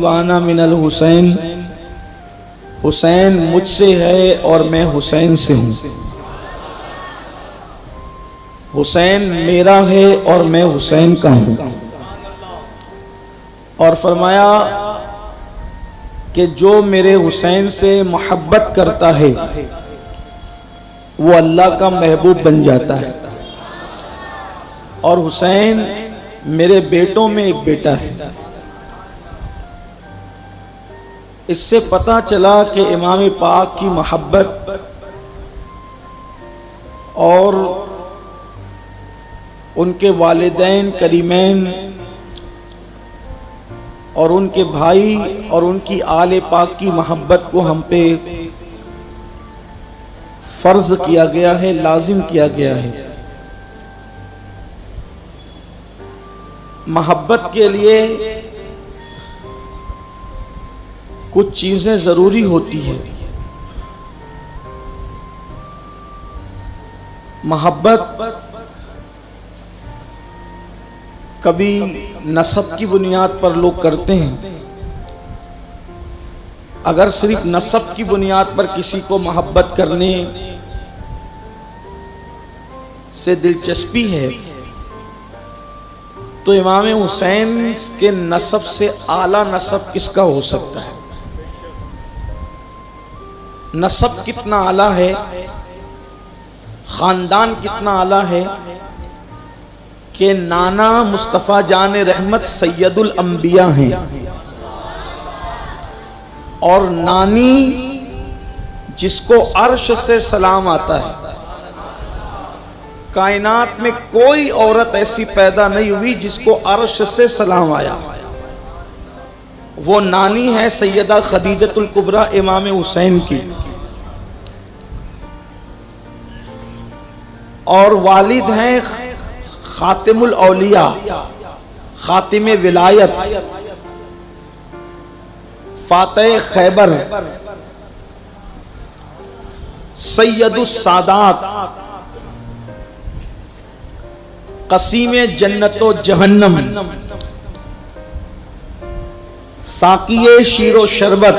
وانا من الحسین، حسین مجھ سے ہے اور میں حسین سے ہوں، حسین میرا ہے اور میں حسین کا ہوں۔ اور فرمایا کہ جو میرے حسین سے محبت کرتا ہے وہ اللہ کا محبوب بن جاتا ہے، اور حسین میرے بیٹوں میں ایک بیٹا ہے۔ اس سے پتہ چلا کہ امام پاک کی محبت اور ان کے والدین کریمین اور ان کے بھائی اور ان کی آل پاک کی محبت کو ہم پہ فرض کیا گیا ہے، لازم کیا گیا ہے۔ محبت کے لیے کچھ چیزیں ضروری ہوتی ہیں۔ محبت کبھی نسب کی بنیاد پر لوگ کرتے ہیں۔ اگر صرف نسب کی بنیاد پر کسی کو محبت کرنے سے دلچسپی ہے تو امام حسین کے نسب سے اعلیٰ نسب کس کا ہو سکتا ہے؟ نسب کتنا اعلیٰ ہے، خاندان کتنا اعلیٰ ہے کہ نانا مصطفیٰ جان رحمت سید الانبیاء ہیں، اور نانی جس کو عرش سے سلام آتا ہے۔ کائنات میں کوئی عورت ایسی پیدا نہیں ہوئی جس کو عرش سے سلام آیا، وہ نانی ہے سیدہ خدیجۃ الکبریٰ امام حسین کی، اور والد ہیں خاتم الاولیاء، خاتم ولایت، فاتح خیبر، سید السادات، قسیم جنت و جہنم، ساقی شیر و شربت،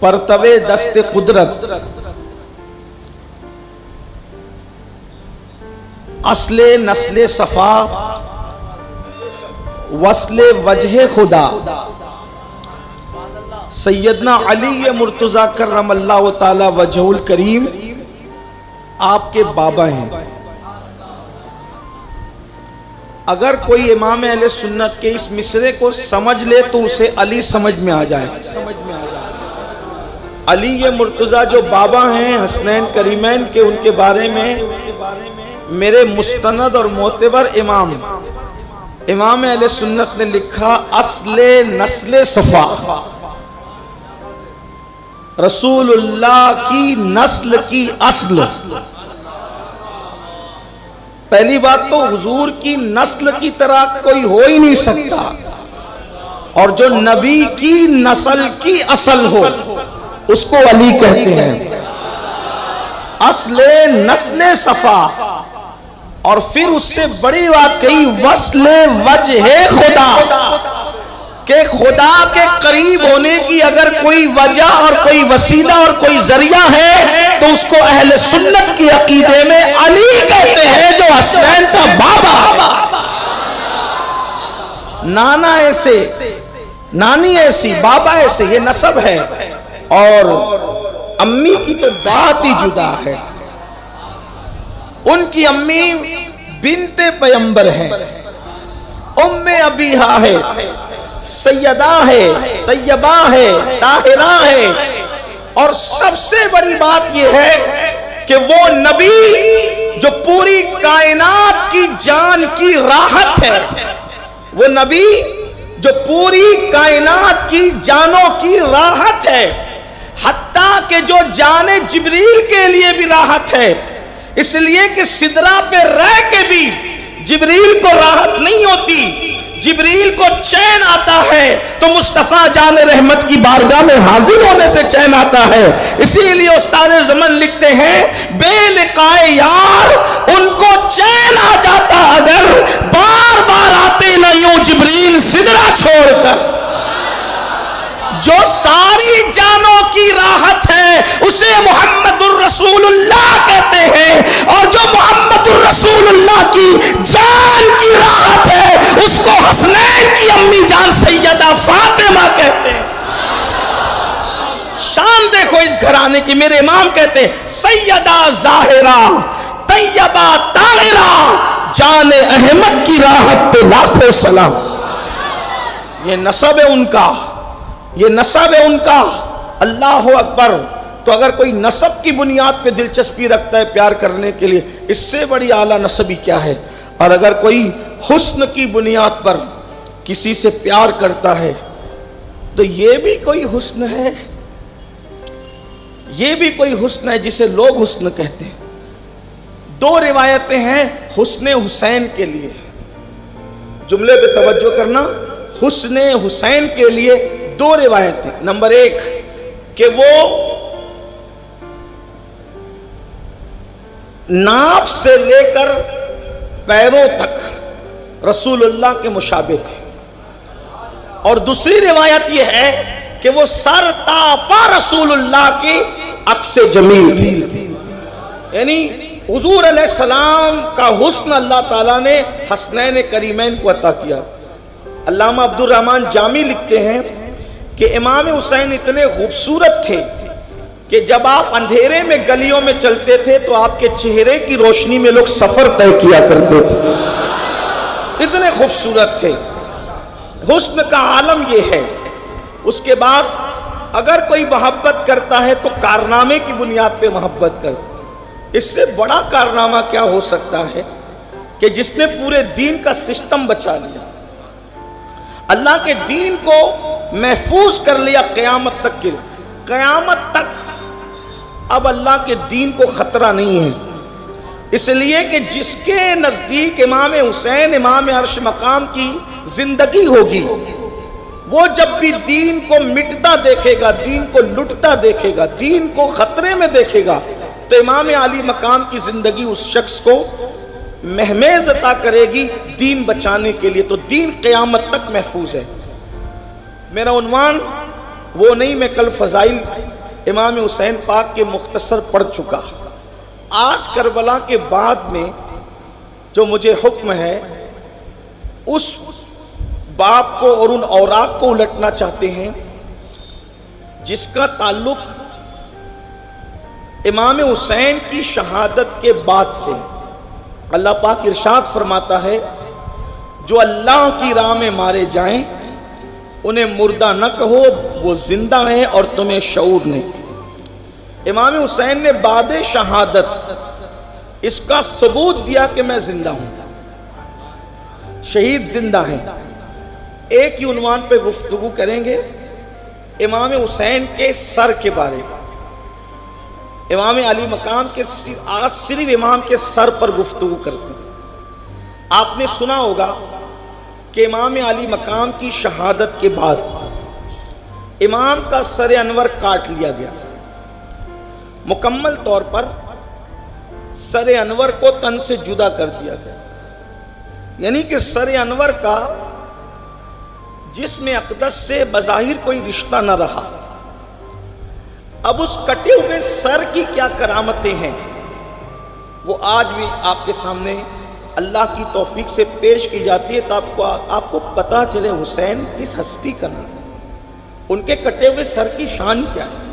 پرتوے دست قدرت، اصل نسل صفا، وصل وجہ خدا، سیدنا علی مرتضیٰ کرم اللہ تعالی وجہ الکریم آپ کے بابا ہیں۔ اگر کوئی امام اہل سنت کے اس مصرے کو سمجھ لے تو اسے علی سمجھ میں آ جائے۔ علی مرتضیٰ جو بابا ہیں حسنین کریمین کے، ان کے بارے میں میرے مستند اور معتبر امام اہل سنت نے لکھا، اصل نسل صفا، رسول اللہ کی نسل کی اصل۔ پہلی بات تو حضور کی نسل کی طرح کوئی ہو ہی نہیں سکتا، اور جو نبی کی نسل کی اصل ہو اس کو علی کہتے ہیں۔ اصل نسل صفا، اور پھر اس سے بڑی بات کہی، وصل وجہ خدا، کہ خدا کے قریب ہونے کی اگر کوئی وجہ اور کوئی وسیلہ اور کوئی ذریعہ ہے تو اس کو اہل سنت کی عقیدے میں علی کہتے ہیں، جو حسنین کا بابا۔ نانا ایسے، نانی ایسی، بابا ایسے، یہ نسب ہے، اور امی کی تو بات ہی جدا ہے۔ ان کی امی بنت پیمبر ہے، ام ابیہا ہے، سیدہ ہے، طیبہ ہے، طاہرہ ہے، اور سب سے بڑی بات یہ ہے کہ وہ نبی جو پوری کائنات کی جان کی راحت ہے، وہ نبی جو پوری کائنات کی جانوں کی راحت ہے، حتیٰ کہ جو جان جبریل کے لیے بھی راحت ہے، اس لیے کہ سدرہ پہ رہ کے بھی جبریل کو راحت نہیں ہوتی، جبریل کو چین آتا ہے تو مصطفیٰ جان رحمت کی بارگاہ میں حاضر ہونے سے چین آتا ہے۔ اسی لیے استاد زمن لکھتے ہیں، بے لقائے یار ان کو اسے محمد الرسول اللہ کہتے ہیں، اور جو محمد الرسول اللہ کی جان کی راحت ہے اس کو حسنین کی امی جان سیدہ فاطمہ کہتے ہیں۔ شان دیکھو اس گھرانے کی۔ میرے امام کہتے ہیں سیدہ ظاہرہ طیبہ طاہرہ جان احمد کی راحت پہ لاکھوں سلام۔ یہ نسب ہے ان کا، یہ نسب ہے ان کا۔ اللہ اکبر۔ تو اگر کوئی نسب کی بنیاد پہ دلچسپی رکھتا ہے پیار کرنے کے لیے، اس سے بڑی اعلیٰ نسبی کیا ہے؟ اور اگر کوئی حسن کی بنیاد پر کسی سے پیار کرتا ہے تو یہ بھی کوئی حسن ہے، یہ بھی کوئی حسن ہے جسے لوگ حسن کہتے ہیں۔ دو روایتیں ہیں حسن حسین کے لیے، جملے پہ توجہ کرنا۔ حسن حسین کے لیے دو روایتیں۔ نمبر ایک کہ وہ ناف سے لے کر پیروں تک رسول اللہ کے مشابہ تھے، اور دوسری روایت یہ ہے کہ وہ سر تا پا رسول اللہ کی عکس جمیل تھی۔ یعنی حضور علیہ السلام کا حسن اللہ تعالیٰ نے حسنین کریمین کو عطا کیا۔ علامہ عبد الرحمن جامی لکھتے ہیں کہ امام حسین اتنے خوبصورت تھے کہ جب آپ اندھیرے میں گلیوں میں چلتے تھے تو آپ کے چہرے کی روشنی میں لوگ سفر طے کیا کرتے تھے، اتنے خوبصورت تھے۔ حسن کا عالم یہ ہے۔ اس کے بعد اگر کوئی محبت کرتا ہے تو کارنامے کی بنیاد پہ محبت کرتا ہے۔ اس سے بڑا کارنامہ کیا ہو سکتا ہے کہ جس نے پورے دین کا سسٹم بچا لیا، اللہ کے دین کو محفوظ کر لیا قیامت تک کے لیے۔ قیامت تک اب اللہ کے دین کو خطرہ نہیں ہے، اس لیے کہ جس کے نزدیک امام حسین امام عرش مقام کی زندگی ہوگی، وہ جب بھی دین کو مٹتا دیکھے گا، دین کو لٹتا دیکھے گا، دین کو خطرے میں دیکھے گا، تو امام علی مقام کی زندگی اس شخص کو مہمیز عطا کرے گی دین بچانے کے لیے۔ تو دین قیامت تک محفوظ ہے۔ میرا عنوان وہ نہیں، میں کل فضائل امام حسین پاک کے مختصر پڑھ چکا۔ آج کربلا کے بعد میں جو مجھے حکم ہے اس باب کو اور ان اوراق کو الٹنا چاہتے ہیں جس کا تعلق امام حسین کی شہادت کے بعد سے۔ اللہ پاک ارشاد فرماتا ہے جو اللہ کی راہ میں مارے جائیں انہیں مردہ نہ کہو، وہ زندہ ہیں اور تمہیں شعور نہیں۔ امام حسین نے بعد شہادت اس کا ثبوت دیا کہ میں زندہ ہوں، شہید زندہ ہیں۔ ایک ہی عنوان پہ گفتگو کریں گے امام حسین کے سر کے بارے میں۔ امام علی مقام کے آج صرف امام کے سر پر گفتگو کرتے ہیں۔ آپ نے سنا ہوگا کہ امام علی مقام کی شہادت کے بعد امام کا سر انور کاٹ لیا گیا، مکمل طور پر سر انور کو تن سے جدا کر دیا گیا، یعنی کہ سر انور کا جسم اقدس سے بظاہر کوئی رشتہ نہ رہا۔ اب اس کٹے ہوئے سر کی کیا کرامتیں ہیں وہ آج بھی آپ کے سامنے اللہ کی توفیق سے پیش کی جاتی ہے، تو آپ کو پتا چلے حسین کس ہستی کا نام، ان کے کٹے ہوئے سر کی شان کیا ہے۔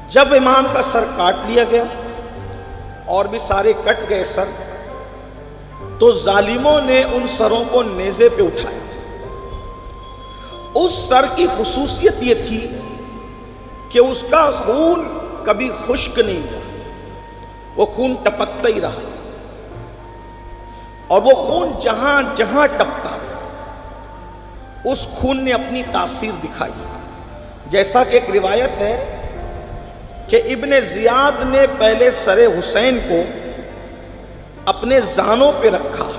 جب امام کا سر کاٹ لیا گیا اور بھی سارے کٹ گئے سر، تو ظالموں نے ان سروں کو نیزے پہ اٹھایا۔ اس سر کی خصوصیت یہ تھی کہ اس کا خون کبھی خشک نہیں ہوا، وہ خون ٹپکتا ہی رہا، اور وہ خون جہاں جہاں ٹپکا اس خون نے اپنی تاثیر دکھائی۔ جیسا کہ ایک روایت ہے کہ ابن زیاد نے پہلے سر حسین کو اپنے زانوں پہ رکھا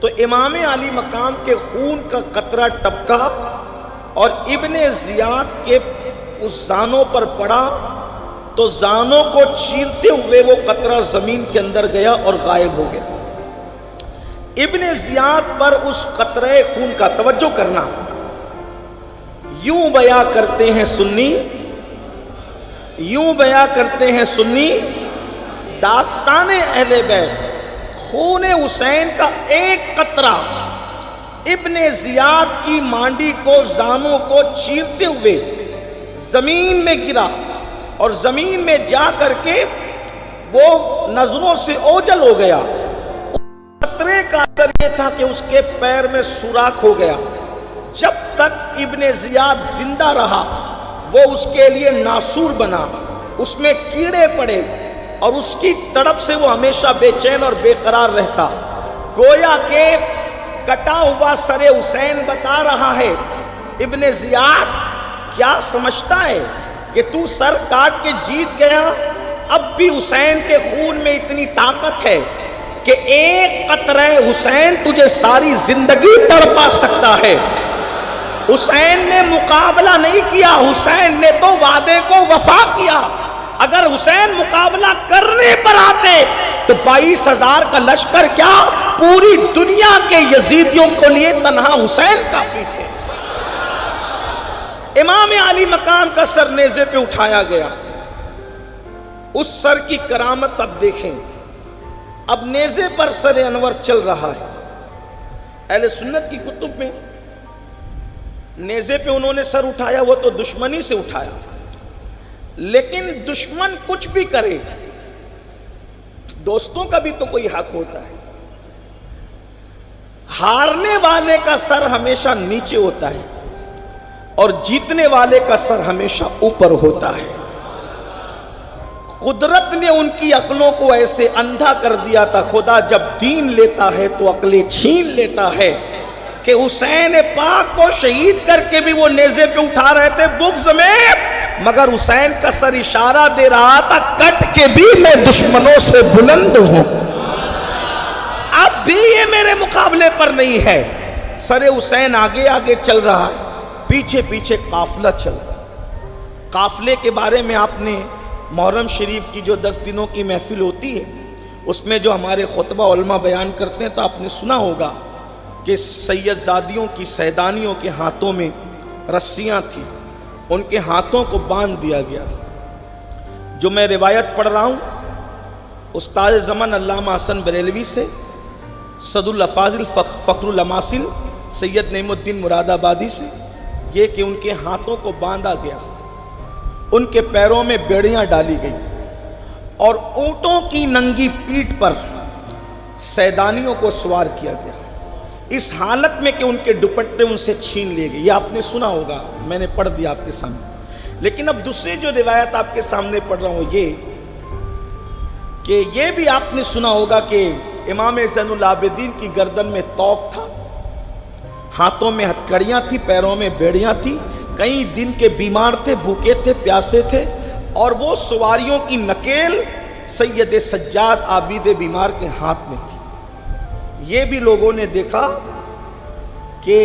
تو امام علی مقام کے خون کا قطرہ ٹپکا اور ابن زیاد کے اس زانوں پر پڑا تو زانوں کو چیرتے ہوئے وہ قطرہ زمین کے اندر گیا اور غائب ہو گیا۔ ابن زیاد پر اس قطرے خون کا توجہ کرنا یوں بیان کرتے ہیں سنی یوں بیان کرتے ہیں سنی داستان اہل بیت، خون حسین کا ایک قطرہ ابن زیاد کی مانڈی کو، زانوں کو چیرتے ہوئے زمین میں گرا اور زمین میں جا کر کے وہ نظروں سے اوجھل ہو گیا۔ اس قطرے کا اثر یہ تھا کہ اس کے پیر میں سوراخ ہو گیا۔ جب تک ابن زیاد زندہ رہا وہ اس کے لیے ناسور بنا، اس میں کیڑے پڑے اور اس کی تڑپ سے وہ ہمیشہ بے چین اور بے قرار رہتا۔ گویا کہ کٹا ہوا سر حسین بتا رہا ہے ابن زیاد کیا سمجھتا ہے کہ تو سر کاٹ کے جیت گیا؟ اب بھی حسین کے خون میں اتنی طاقت ہے کہ ایک قطرہ حسین تجھے ساری زندگی تڑپا سکتا ہے۔ حسین نے مقابلہ نہیں کیا، حسین نے تو وعدے کو وفا کیا۔ اگر حسین مقابلہ کرنے پر آتے تو 22,000 کا لشکر کیا، پوری دنیا کے یزیدیوں کو لیے تنہا حسین کافی تھے۔ امام علی مقام کا سر نیزے پہ اٹھایا گیا۔ اس سر کی کرامت اب دیکھیں، اب نیزے پر سر انور چل رہا ہے۔ اہل سنت کی کتب میں نیزے پہ انہوں نے سر اٹھایا، وہ تو دشمنی سے اٹھایا، لیکن دشمن کچھ بھی کرے دوستوں کا بھی تو کوئی حق ہوتا ہے۔ ہارنے والے کا سر ہمیشہ نیچے ہوتا ہے اور جیتنے والے کا سر ہمیشہ اوپر ہوتا ہے۔ قدرت نے ان کی عقلوں کو ایسے اندھا کر دیا تھا، خدا جب دین لیتا ہے تو عقلیں چھین لیتا ہے، کہ حسین پاک کو شہید کر کے بھی وہ نیزے پہ اٹھا رہے تھے بغض میں، مگر حسین کا سر اشارہ دے رہا تھا کٹ کے بھی میں دشمنوں سے بلند ہوں، اب بھی یہ میرے مقابلے پر نہیں ہے۔ سر حسین آگے آگے چل رہا ہے، پیچھے پیچھے قافلہ چل رہا ہے۔ قافلے کے بارے میں آپ نے محرم شریف کی جو 10 دنوں کی محفل ہوتی ہے اس میں جو ہمارے خطبہ علماء بیان کرتے ہیں تو آپ نے سنا ہوگا کہ سید زادیوں کی سیدانیوں کے ہاتھوں میں رسیاں تھیں، ان کے ہاتھوں کو باندھ دیا گیا۔ جو میں روایت پڑھ رہا ہوں استاد زمن علامہ حسن بریلوی سے، صد الافاضل فخر الاماثل سید نعیم الدین مراد آبادی سے، یہ کہ ان کے ہاتھوں کو باندھا گیا، ان کے پیروں میں بیڑیاں ڈالی گئی اور اونٹوں کی ننگی پیٹھ پر سیدانیوں کو سوار کیا گیا، اس حالت میں کہ ان کے دوپٹے ان سے چھین لیے گئے۔ یہ آپ نے سنا ہوگا، میں نے پڑھ دیا آپ کے سامنے۔ لیکن اب دوسری جو روایت آپ کے سامنے پڑھ رہا ہوں یہ کہ یہ بھی آپ نے سنا ہوگا کہ امام زین العابدین کی گردن میں طوق تھا، ہاتھوں میں ہتھکڑیاں تھی، پیروں میں بیڑیاں تھی، کئی دن کے بیمار تھے، بھوکے تھے، پیاسے تھے، اور وہ سواریوں کی نکیل سید سجاد عابد بیمار کے ہاتھ میں تھی۔ یہ بھی لوگوں نے دیکھا کہ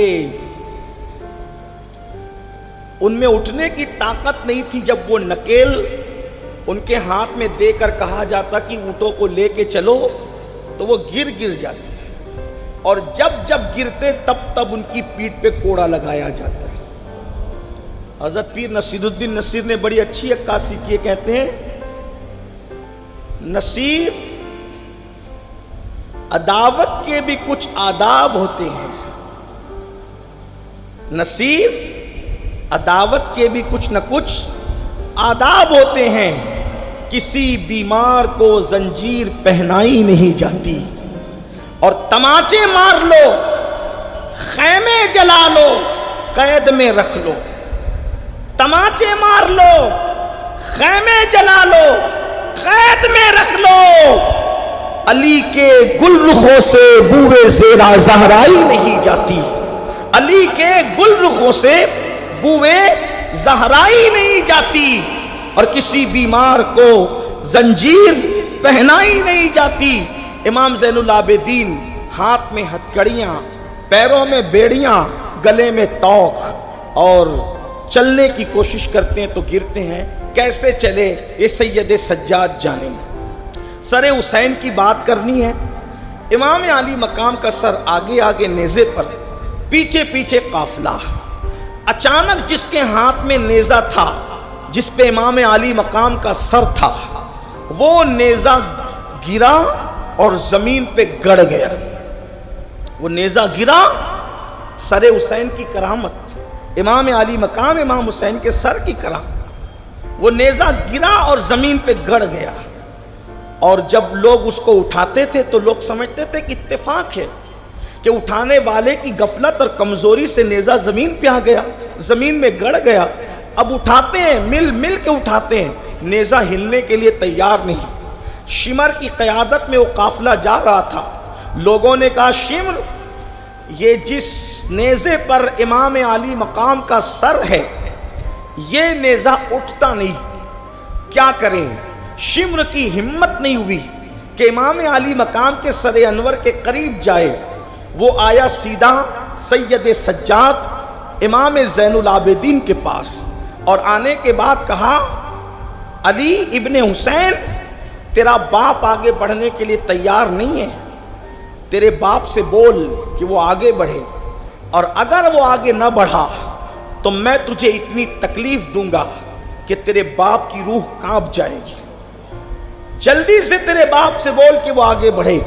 ان میں اٹھنے کی طاقت نہیں تھی، جب وہ نکیل ان کے ہاتھ میں دے کر کہا جاتا کہ اونٹوں کو لے کے چلو تو وہ گر جاتے، اور جب گرتے تب ان کی پیٹھ پہ کوڑا لگایا جاتا ہے۔ حضرت پیر نصیر الدین نصیر نے بڑی اچھی عکاسی کی، کہتے ہیں نصیر عداوت کے بھی کچھ آداب ہوتے ہیں، نصیر عداوت کے بھی کچھ نہ کچھ آداب ہوتے ہیں۔ کسی بیمار کو زنجیر پہنائی نہیں جاتی، اور تماچے مار لو، خیمے جلا لو، قید میں رکھ لو، تماچے مار لو، خیمے جلا لو، قید میں رکھ لو، علی کے گل رخوں سے بوئے زیرا زہرائی نہیں جاتی، علی کے گل رخوں سے بوئے زہرائی نہیں جاتی، اور کسی بیمار کو زنجیر پہنائی نہیں جاتی۔ امام زین العابدین ہاتھ میں ہتھکڑیاں، پیروں میں بیڑیاں، گلے میں طوق، اور چلنے کی کوشش کرتے ہیں تو گرتے ہیں۔ کیسے چلے یہ سید سجاد جانے۔ سر حسین کی بات کرنی ہے، امام علی مقام کا سر آگے آگے نیزے پر، پیچھے پیچھے قافلہ۔ اچانک جس کے ہاتھ میں نیزہ تھا جس پہ امام علی مقام کا سر تھا وہ نیزہ گرا اور زمین پہ گڑ گیا. وہ نیزہ گرا، سر حسین کی کرامت، امام علی مقام امام حسین کے سر کی کرامت. وہ نیزہ گرا اور زمین پہ گڑ گیا. اور جب لوگ اس کو اٹھاتے تھے تو لوگ سمجھتے تھے کہ اتفاق ہے کہ اٹھانے والے کی غفلت اور کمزوری سے نیزہ زمین پہ آ گیا، زمین میں گڑ گیا. اب اٹھاتے ہیں، مل مل کے اٹھاتے ہیں، نیزہ ہلنے کے لیے تیار نہیں. شمر کی قیادت میں وہ قافلہ جا رہا تھا. لوگوں نے کہا شمر، یہ جس نیزے پر امام علی مقام کا سر ہے یہ نیزہ اٹھتا نہیں، کیا کریں؟ شمر کی ہمت نہیں ہوئی کہ امام علی مقام کے سر انور کے قریب جائے. وہ آیا سیدھا سید سجاد امام زین العابدین کے پاس، اور آنے کے بعد کہا علی ابن حسین، تیرا باپ آگے بڑھنے کے لیے تیار نہیں ہے، تیرے باپ سے بول کہ وہ آگے بڑھے، اور اگر وہ آگے نہ بڑھا تو میں تجھے اتنی تکلیف دوں گا کہ تیرے باپ کی روح کانپ جائے گی. جلدی سے تیرے باپ سے بول کہ وہ آگے بڑھے.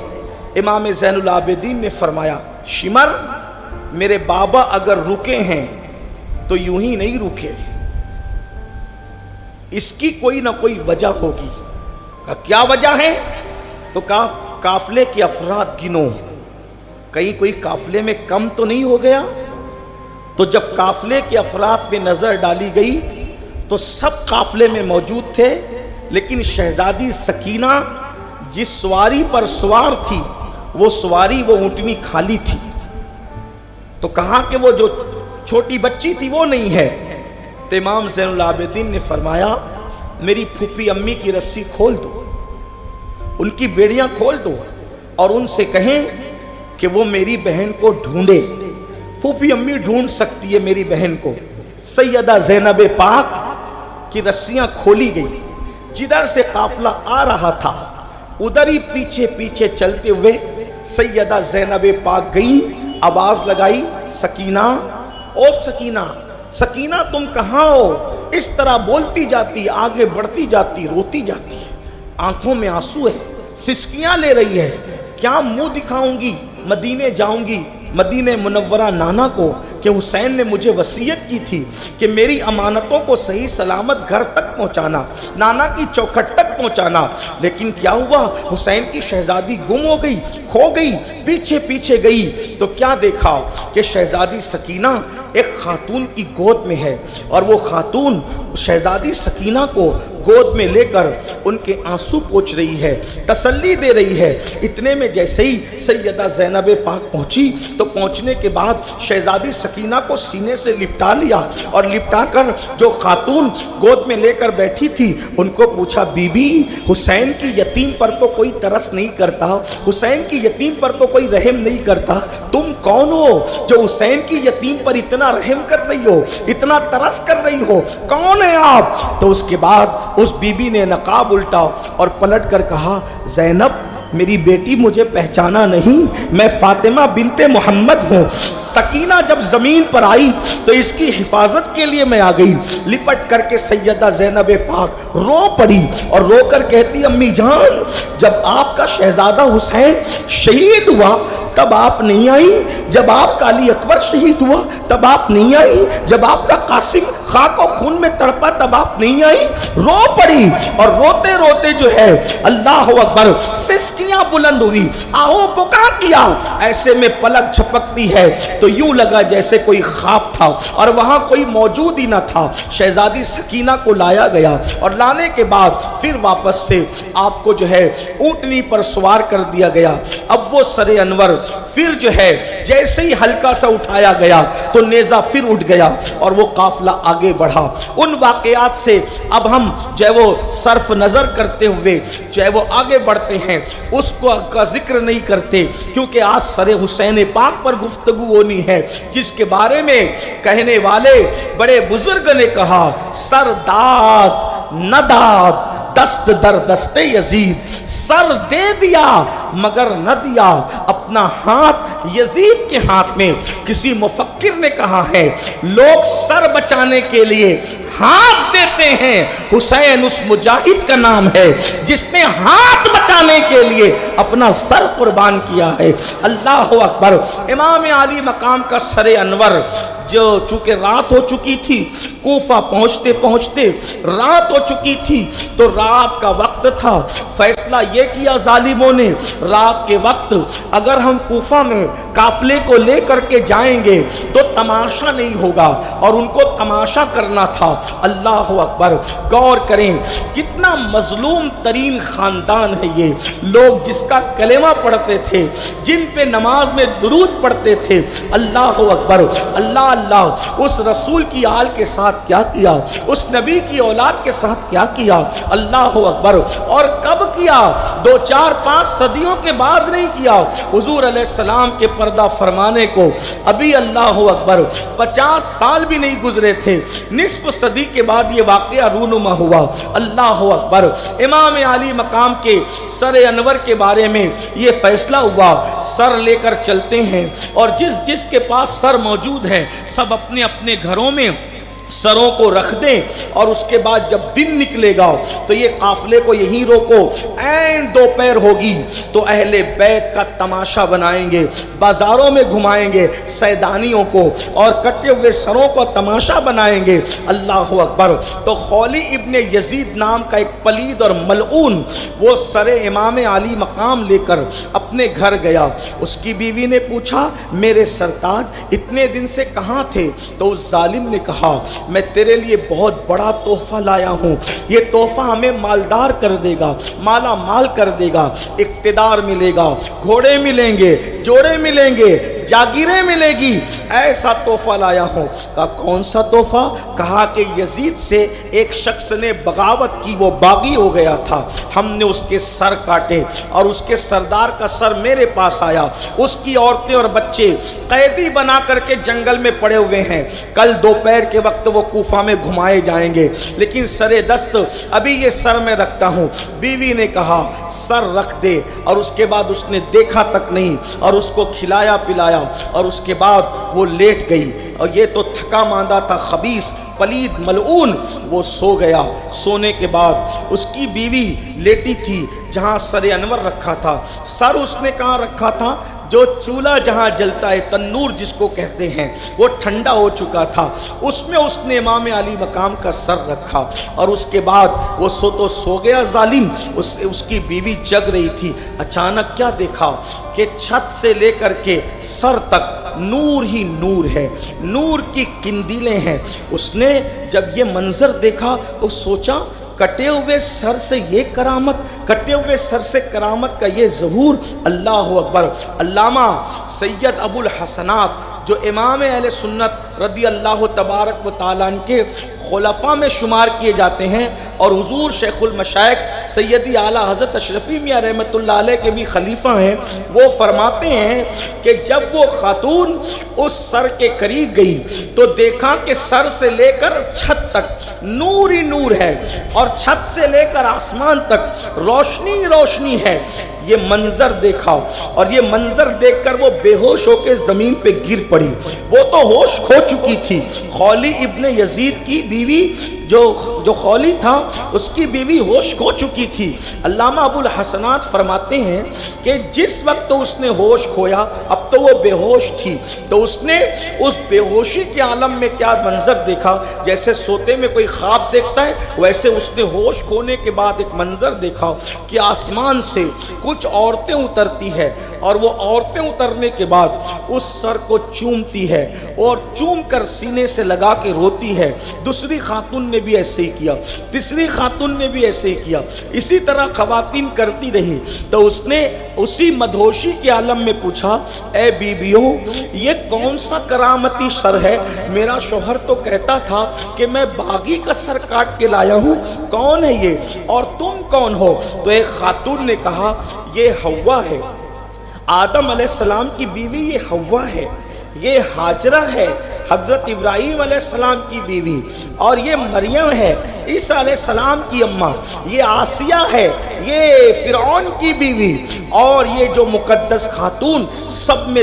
امام زین العابدین نے فرمایا شمر، میرے بابا اگر رکے ہیں تو یوں ہی نہیں رکے، اس کی کوئی نہ کوئی وجہ ہوگی. کہا کیا وجہ ہے؟ تو کہا قافلے کے افراد گنو، کہیں کوئی قافلے میں کم تو نہیں ہو گیا. تو جب قافلے کے افراد پہ نظر ڈالی گئی تو سب قافلے میں موجود تھے، لیکن شہزادی سکینہ جس سواری پر سوار تھی وہ سواری، وہ اونٹنی خالی تھی. تو کہا کہ وہ جو چھوٹی بچی تھی وہ نہیں ہے. تو امام زین العابدین نے فرمایا میری پھوپھی امی کی رسی کھول دو، ان کی بیڑیاں کھول دو، اور ان سے کہیں کہ وہ میری بہن کو ڈھونڈے. پھوپھی امی ڈھونڈ سکتی ہے میری بہن کو. سیدہ زینب پاک کی رسیاں کھولی گئی. جدھر سے قافلہ آ رہا تھا ادھر ہی پیچھے پیچھے چلتے ہوئے سیدہ زینب پاک گئی، آواز لگائی سکینہ، او سکینہ، سکینہ تم کہاں ہو؟ اس طرح بولتی جاتی، آگے بڑھتی جاتی، روتی جاتی ہے، آنکھوں میں آنسو ہے، سسکیاں لے رہی ہے. کیا منہ دکھاؤں گی؟ مدینے جاؤں گی، مدینہ منورہ نانا کو، کہ حسین نے مجھے وصیت کی تھی کہ میری امانتوں کو صحیح سلامت گھر تک پہنچانا، نانا کی چوکھٹ تک پہنچانا. لیکن کیا ہوا؟ حسین کی شہزادی گم ہو گئی، کھو گئی. پیچھے پیچھے گئی تو کیا دیکھا کہ شہزادی سکینہ ایک خاتون کی گود میں ہے، اور وہ خاتون شہزادی سکینہ کو گود میں لے کر ان کے آنسو پوچھ رہی ہے، تسلی دے رہی ہے. اتنے میں جیسے ہی سیدہ زینب پاک پہنچی تو پہنچنے کے بعد شہزادی سکینہ کو سینے سے لپٹا لیا، اور لپٹا کر جو خاتون گود میں لے کر بیٹھی تھی ان کو پوچھا بی بی حسین کی یتیم پر تو کوئی ترس نہیں کرتا، حسین کی یتیم پر تو کوئی رحم نہیں کرتا، تم کون ہو جو حسین کی یتیم پر اتنا رحم کر رہی ہو، اتنا ترس کر رہی ہو؟ کون ہے آپ؟ تو اس کے بعد اس بی بی نے نقاب الٹا اور پلٹ کر کہا زینب میری بیٹی مجھے پہچانا نہیں، میں فاطمہ بنت محمد ہوں. سکینہ جب زمین پر آئی تو اس کی حفاظت کے لیے میں آ گئی. لپٹ کر کے سیدہ زینب پاک رو پڑی اور رو کر کہتی امی جان جب آپ کا شہزادہ حسین شہید ہوا تب آپ نہیں آئی، جب آپ کا علی اکبر شہید ہوا تب آپ نہیں آئی، جب آپ کا قاسم خاک و خون میں تڑپا تب آپ نہیں آئی. رو پڑی اور روتے روتے جو ہے اللہ اکبر سسکیاں بلند ہوئی، آہو پکار کیا. ایسے میں پلک جھپکتی ہے تو یوں لگا جیسے کوئی خواب تھا اور وہاں کوئی موجود ہی نہ تھا. شہزادی سکینہ کو لایا گیا اور لانے کے بعد پھر واپس سے آپ کو جو ہے اونٹنی پر سوار کر دیا گیا. اب وہ سر انور پھر جو ہے جیسے ہی ہلکا سا اٹھایا گیا تو نیزہ پھر اٹھ گیا اور وہ قافلہ آگے بڑھا. ان واقعات سے اب ہم جو ہے وہ صرف نظر کرتے ہوئے جو ہے وہ آگے بڑھتے ہیں، اس کو کا ذکر نہیں کرتے کیونکہ آج سر حسین پاک پر گفتگو ہونی ہے جس کے بارے میں کہنے والے بڑے بزرگ نے کہا سر داد نداد دست در دست یزید، سر دے دیا مگر نہ دیا اپنا ہاتھ یزید کے ہاتھ میں. کسی مفکر نے کہا ہے لوگ سر بچانے کے لیے ہاتھ دیتے ہیں۔ حسین اس مجاہد کا نام ہے جس نے ہاتھ بچانے کے لیے اپنا سر قربان کیا ہے۔ اللہ اکبر۔ امام علی مقام کا سر انور جو چونکہ رات ہو چکی تھی، کوفہ پہنچتے پہنچتے رات ہو چکی تھی، تو رات کا وقت تھا۔ فیصلہ یہ کیا ظالموں نے، رات کے وقت اگر ہم کوفہ میں قافلے کو لے کر کے جائیں گے تو تماشا نہیں ہوگا، اور ان کو تماشا کرنا تھا۔ اللہ اکبر۔ غور کریں کتنا مظلوم ترین خاندان ہے یہ لوگ، جس کا کلمہ پڑھتے تھے، جن پہ نماز میں درود پڑھتے تھے۔ اللہ اکبر۔ اللہ اللہ اس رسول کی آل کے ساتھ کیا کیا، اس نبی کی اولاد کے ساتھ کیا کیا۔ اللہ اکبر۔ اور کب کیا؟ 2 4 5 صدیوں کے بعد نہیں کیا، حضور علیہ السلام کے پردہ فرمانے کو ابھی اللہ اکبر 50 سال بھی نہیں گزرے تھے، نصف صدی کے بعد یہ واقعہ رونما ہوا۔ اللہ اکبر۔ امام علی مقام کے سر انور کے بارے میں یہ فیصلہ ہوا، سر لے کر چلتے ہیں، اور جس جس کے پاس سر موجود ہے سب اپنے اپنے گھروں میں سروں کو رکھ دیں، اور اس کے بعد جب دن نکلے گا تو یہ قافلے کو یہیں روکو، این دوپہر ہوگی تو اہل بیت کا تماشا بنائیں گے، بازاروں میں گھمائیں گے سیدانیوں کو، اور کٹے ہوئے سروں کو تماشا بنائیں گے۔ اللہ اکبر۔ تو خولی ابن یزید نام کا ایک پلید اور ملعون وہ سر امام علی مقام لے کر اپنے گھر گیا۔ اس کی بیوی نے پوچھا میرے سرتاج اتنے دن سے کہاں تھے؟ تو اس ظالم نے کہا میں تیرے لیے بہت بڑا تحفہ لایا ہوں، یہ تحفہ ہمیں مالدار کر دے گا، مالا مال کر دے گا، اقتدار ملے گا، گھوڑے ملیں گے، جوڑے ملیں گے، جاگیریں ملے گی، ایسا تحفہ لایا ہوں۔ کہا کون سا تحفہ؟ کہا کہ یزید سے ایک شخص نے بغاوت کی، وہ باغی ہو گیا تھا، ہم نے اس کے سر کاٹے اور اس کے سردار کا سر میرے پاس آیا، اس کی عورتیں اور بچے قیدی بنا کر کے جنگل میں پڑے ہوئے ہیں، کل دوپہر کے وقت وہ کوفہ میں گھمائے جائیں گے، لیکن سر دست ابھی یہ سر میں رکھتا ہوں۔ بیوی نے کہا سر رکھ دے، اور اس کے بعد اس نے دیکھا تک نہیں، اور اس کو کھلایا پلایا، اور اس کے بعد وہ لیٹ گئی، اور یہ تو تھکا ماندہ تھا، خبیث پلید ملعون، وہ سو گیا۔ سونے کے بعد اس کی بیوی لیٹی تھی جہاں سر انور رکھا تھا، سر اس نے کہاں رکھا تھا؟ جو چولہا جہاں جلتا ہے، تنور جس کو کہتے ہیں، وہ ٹھنڈا ہو چکا تھا، اس میں اس نے امام علی مقام کا سر رکھا، اور اس کے بعد وہ سو گیا ظالم۔ اس کی بیوی جگ رہی تھی، اچانک کیا دیکھا کہ چھت سے لے کر کے سر تک نور ہی نور ہے، نور کی قندیلیں ہیں۔ اس نے جب یہ منظر دیکھا وہ سوچا کٹے ہوئے سر سے یہ کرامت، کٹے ہوئے سر سے کرامت کا یہ ظہور۔ اللہ اکبر۔ علامہ سید ابو الحسنات جو امام اہل سنت رضی اللہ تبارک و تعالیٰ عنہ کے خلفاء میں شمار کیے جاتے ہیں، اور حضور شیخ المشائخ سیدی اعلیٰ حضرت اشرفی میاں رحمۃ اللہ علیہ کے بھی خلیفہ ہیں، وہ فرماتے ہیں کہ جب وہ خاتون اس سر کے قریب گئی تو دیکھا کہ سر سے لے کر چھت تک نور ہی نور ہے، اور چھت سے لے کر آسمان تک روشنی روشنی ہے۔ یہ منظر دیکھا، اور یہ منظر دیکھ کر وہ بے ہوش ہو کے زمین پہ گر پڑی۔ وہ تو ہوش کھو چکی تھی، خولی ابن یزید کی بیوی جو خولی تھا اس کی بیوی ہوش کھو چکی تھی۔ علامہ ابو الحسنات فرماتے ہیں کہ جس وقت اس نے ہوش کھویا اب تو وہ بے ہوش تھی، تو اس نے اس بے ہوشی کے عالم میں کیا منظر دیکھا، جیسے سوتے میں کوئی خواب دیکھتا ہے ویسے اس نے ہوش کھونے کے بعد ایک منظر دیکھا کہ آسمان سے کچھ عورتیں اترتی ہے، اور وہ عورتیں اترنے کے بعد اس سر کو چومتی ہے اور چوم کر سینے سے لگا کے روتی ہے۔ دوسری خاتون نے بھی ایسے ہی کیا، تیسری خاتون نے بھی ایسے ہی کیا، اسی طرح خواتین کرتی رہی۔ تو اس نے اسی مدہوشی کے عالم میں پوچھا اے بیبیوں یہ کون سا کرامتی سر ہے؟ میرا شوہر تو کہتا تھا کہ میں باغی کا سر کاٹ کے لایا ہوں، کون ہے یہ اور تم کون ہو؟ تو ایک خاتون نے کہا یہ حوا ہے، آدم علیہ السلام کی بیوی یہ حوا ہے، یہ ہاجرہ ہے حضرت ابراہیم علیہ السلام کی بیوی، اور یہ مریم ہے عیسیٰ علیہ السلام کی اماں، یہ آسیہ ہے یہ فرعون کی بیوی، اور یہ جو مقدس خاتون سب میں